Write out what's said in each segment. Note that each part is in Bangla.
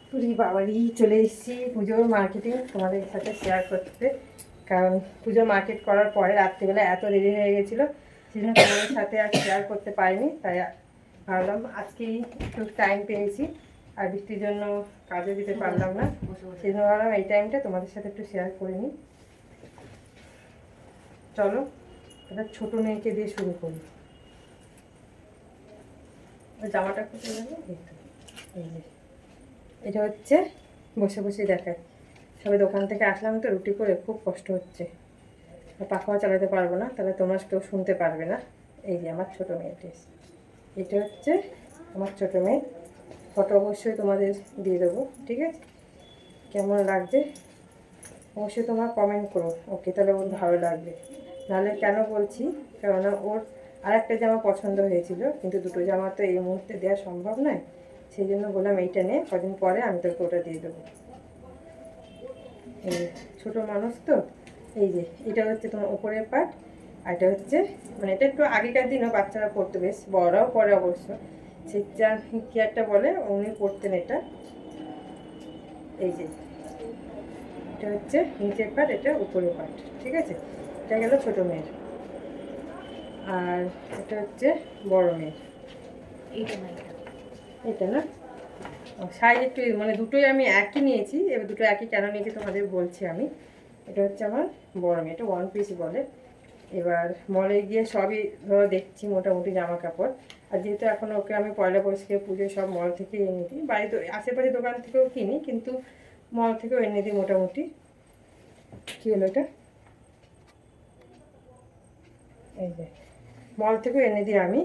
পুরি বাবারই চলে এসেছি পুজোর মার্কেটিং তোমাদের সাথে শেয়ার করতে। কারণ পুজো মার্কেট করার পরে রাত্রিবেলা এত দেরি হয়ে গেছিলো, সেই জন্য তোমাদের সাথে আর শেয়ার করতে পারিনি। তাই ভাবলাম আজকেই একটু টাইম পেয়েছি, আর বৃষ্টির জন্য কাজে দিতে পারলাম না, সেই জন্য ভাবলাম এই টাইমটা তোমাদের সাথে একটু শেয়ার করে নিই। চলো এটা ছোটো মেয়েকে দিয়ে শুরু করি। জামাটা খুঁজে যাবে, এই যে এটা হচ্ছে বসে বসে দেখায়। সবাই দোকান থেকে আসলাম তো, রুটি করে খুব কষ্ট হচ্ছে, পাখাও চালাতে পারবো না, তাহলে তোমরা কেউ শুনতে পারবে না। এই যে আমার ছোটো মেয়ের ড্রেস, এটা হচ্ছে আমার ছোটো মেয়ে। ফটো অবশ্যই তোমাদের দিয়ে দেবো, ঠিক আছে? কেমন লাগছে অবশ্যই তোমরা কমেন্ট করো, ওকে? তাহলে ওর ভালো লাগবে। নাহলে কেন বলছি, কেননা ওর আর একটা জামা পছন্দ হয়েছিল, কিন্তু দুটো জামা তো এই মুহূর্তে দেওয়া সম্ভব নয়, সেই জন্য বললাম এইটা নিয়ে কদিন পরে আমি তোকে ওটা দিয়ে দেবো। এই ছোটো মানুষ তো, এই যে এটা হচ্ছে তোমার উপরের পার্ট, আর এটা হচ্ছে মানে এটা একটু আগেকার দিনও বাচ্চারা পড়তে, বেশ বড়রাও পরে অবশ্য, সেটা কি একটা বলে, উনি পড়তেন এটা। এই যে এটা হচ্ছে নিচের পার্ট, এটা উপরের পার্ট, ঠিক আছে? এটা গেল ছোটো মেয়ের, আর এটা হচ্ছে বড় মেয়ের। এটা না সাইজ একটু মানে দুটোই আমি একই নিয়েছি, এবার দুটো একই কেন নিয়েছি তোমাদের বলছি আমি। এটা হচ্ছে আমার বড় মেয়ে, এটা ওয়ান পিস বলে। এবার মলে গিয়ে সবই ধরো দেখছি মোটামুটি জামা কাপড়, আর যেহেতু এখন ওকে আমি পয়লা বৈশাখে পুজো সব মল থেকে এনে দিই, বাড়িতে আশেপাশে দোকান থেকেও কিনি, কিন্তু মল থেকেও এনে দিই মোটামুটি। কী হলো এটা, এই যে মল থেকেও এনে দিই আমি।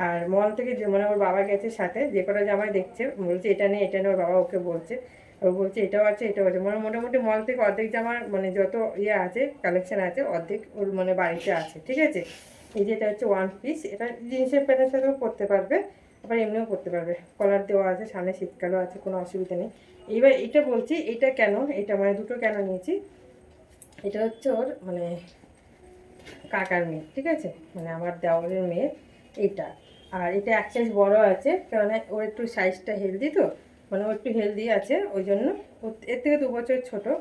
আর মল থেকে যে মানে ওর বাবা গেছে সাথে, যে কটা জামাই দেখছে বলছে এটা নেই এটা নেই, ওর বাবা ওকে বলছে, ও বলছে এটাও আছে এটাও আছে, মানে মোটামুটি মল থেকে অর্ধেক জামার মানে যত ইয়ে আছে কালেকশান আছে অর্ধেক ওর মানে বাড়িতে আছে, ঠিক আছে? এই যে এটা হচ্ছে ওয়ান পিস, এটা জিন্সের প্যান্টের সাথেও পরতে পারবে, আবার এমনিও পরতে পারবে, কলার দেওয়া আছে, সামনে শীতকালও আছে, কোনো অসুবিধা নেই। এইবার এটা বলছি এটা কেন, এটা মানে দুটো কেন নিয়েছি, এটা হচ্ছে ওর মানে কাকার মেয়ে, ঠিক আছে? মানে আমার দেওরের মেয়ে এইটা। আর এটা এক সাইজ বড়ো আছে, কেননা ওর একটু সাইজটা হেলদি তো, মানে ও একটু হেলদি আছে, ওই জন্য এর থেকে 2 বছর ছোটো,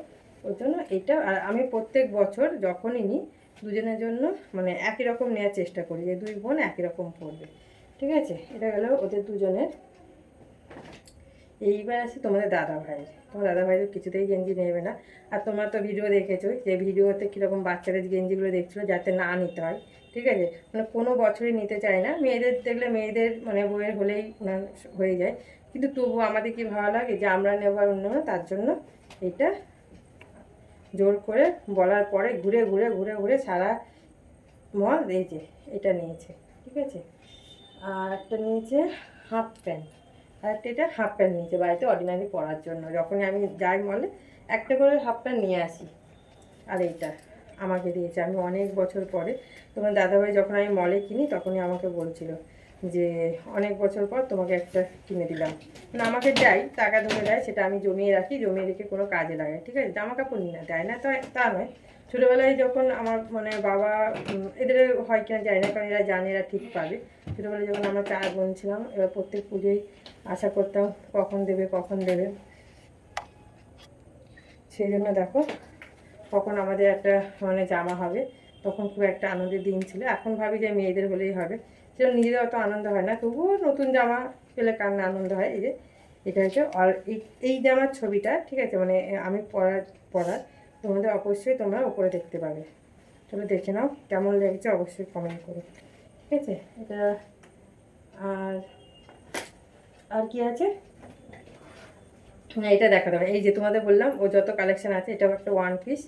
ওই জন্য এইটা। আর আমি প্রত্যেক বছর যখনই নিই দুজনের জন্য মানে একই রকম নেওয়ার চেষ্টা করি, যে দুই বোন একই রকম পরবে, ঠিক আছে? এটা গেল ওদের দুজনের। এইবার আছে তোমাদের দাদা ভাই, তোমার দাদা ভাই তো কিছুতেই গেঞ্জি নেবে না। আর তোমরা তো ভিডিও দেখেছো, যে ভিডিওতে কীরকম বাচ্চাদের গেঞ্জিগুলো দেখছিলো যাতে না নিতে হয়, ঠিক আছে? মানে কোনো বছরই নিতে চায় না, মেয়েদের দেখলে মেয়েদের মানে বইয়ের হলেই ওনার হয়ে যায়, কিন্তু তবুও আমাদের কি ভালো লাগে যে আমরা নেবো আর অন্য না, তার জন্য এটা জোর করে বলার পরে ঘুরে ঘুরে ঘুরে ঘুরে সারা মল এই যে এটা নিয়েছে, ঠিক আছে? আর একটা নিয়েছে হাফ প্যান্ট, আর একটা এটা হাফ প্যান্ট নিয়েছে বাড়িতে অর্ডিনারি পরার জন্য, যখনই আমি যাই মলে একটা করে হাফ প্যান্ট নিয়ে আসি। আর এইটা আমাকে দিয়েছে, আমি অনেক বছর পরে, তোমার দাদাভাই যখন আমি মলে কিনি তখনই আমাকে বলছিল যে অনেক বছর পর তোমাকে একটা কিনে দিলাম, মানে আমাকে দেয়, টাকা ধরে দেয়, সেটা আমি জমিয়ে রাখি, জমিয়ে রেখে কোনো কাজে লাগাই, ঠিক আছে? জামা কাপড় নিয়ে না, দেয় না তো তা নয়। ছোটোবেলায় যখন আমার মানে বাবা এদের হয় কিনা জানি না, কারণ এরা জানে, এরা ঠিক পাবে। ছোটোবেলায় যখন আমরা 4 বোন ছিলাম, এবার প্রত্যেক পুজোয় আশা করতাম কখন দেবে কখন দেবে, সেই জন্য দেখো কখন আমাদের একটা মানে জামা হবে, তখন খুব একটা আনন্দের দিন ছিল। এখন ভাবি যে মেয়েদের হলেই হবে, সেটা নিজেদের অত আনন্দ হয় না, তবুও নতুন জামা পেলে কার না আনন্দ হয়। এই যে এটা হচ্ছে, আর এই জামার ছবিটা, ঠিক আছে? মানে আমি পরার তোমাদের অবশ্যই তোমরা উপরে দেখতে পাবে, চলো দেখে নাও কেমন লেগেছে অবশ্যই কমেন্ট করো, ঠিক আছে? এটা আর আর কি আছে, হ্যাঁ এটা দেখাতে হবে। এই যে তোমাদের বললাম ও যত কালেকশন আছে, এটাও একটা ওয়ান পিস,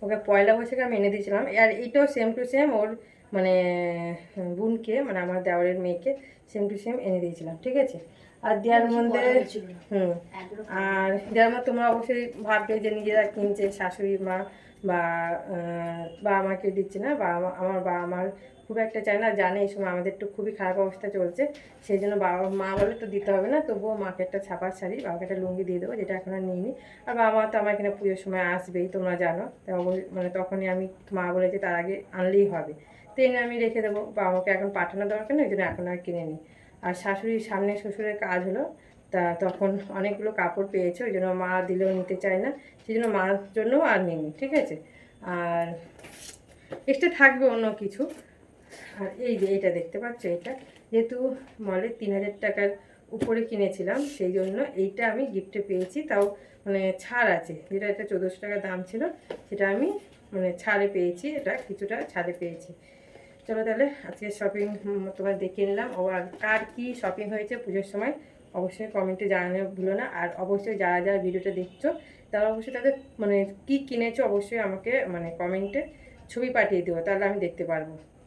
ওকে পয়লা বৈশাখে আমি এনে দিয়েছিলাম, আর এইটাও সেম টু সেম ওর মানে বোনকে, মানে আমার দেওরের মেয়েকে সেম টু সেম এনে দিয়েছিলাম, ঠিক আছে? আর দেওয়ার মধ্যে আর দেওয়ার মধ্যে তোমরা অবশ্যই ভাববে যে নিজেরা কিনছে, শাশুড়ি মা বা বাবা মাকে দিচ্ছে না, বা আমার বাবা মার খুব একটা চায় না, জানে এই সময় আমাদের একটু খুবই খারাপ অবস্থা চলছে, সেই জন্য বাবা মা বলে তো দিতে হবে না, তবুও মাকে একটা ছাপার শাড়ি, বাবাকে একটা লুঙ্গি দিয়ে দেবো, যেটা এখন আর নিইনি। আর বাবা মা তো আমার এখানে পুজোর সময় আসবেই, তোমরা জানো, তাই মানে তখনই আমি মা বলেছে তার আগে আনলেই হবে, তো এনে আমি রেখে দেবো, বাবা মাকে এখন পাঠানো দরকার নেই, ওই জন্য এখন আর কিনে নিই। আর শাশুড়ির সামনে শ্বশুরের কাজ হলো তা তখন অনেকগুলো কাপড় পেয়েছে, ওই জন্য মা দিলেও নিতে চায় না, সেই জন্য মার জন্যও আর নিইনি, ঠিক আছে। আর এক্সট্রা থাকবে অন্য কিছু। আর এই যে এইটা দেখতে পাচ্ছ, এটা যেহেতু মলে 3,000 টাকার উপরে কিনেছিলাম, সেই জন্য এইটা আমি গিফটে পেয়েছি, তাও মানে ছাড় আছে, যেটা এটা 1400 টাকা দাম ছিল, সেটা আমি মানে ছাড়ে পেয়েছি, এটা কিছুটা ছাড়ে পেয়েছি। চলো তাহলে আজকে শপিং তোমার দেখে নিলাম। ও আর কার কী শপিং হয়েছে পুজোর সময় অবশ্যই কমেন্টে জানানো ভুলো না। আর অবশ্যই যারা যারা ভিডিওটা দেখছো তারা অবশ্যই তাদের মানে কী কিনেছো অবশ্যই আমাকে মানে কমেন্টে ছবি পাঠিয়ে দিও, তাহলে আমি দেখতে পারবো।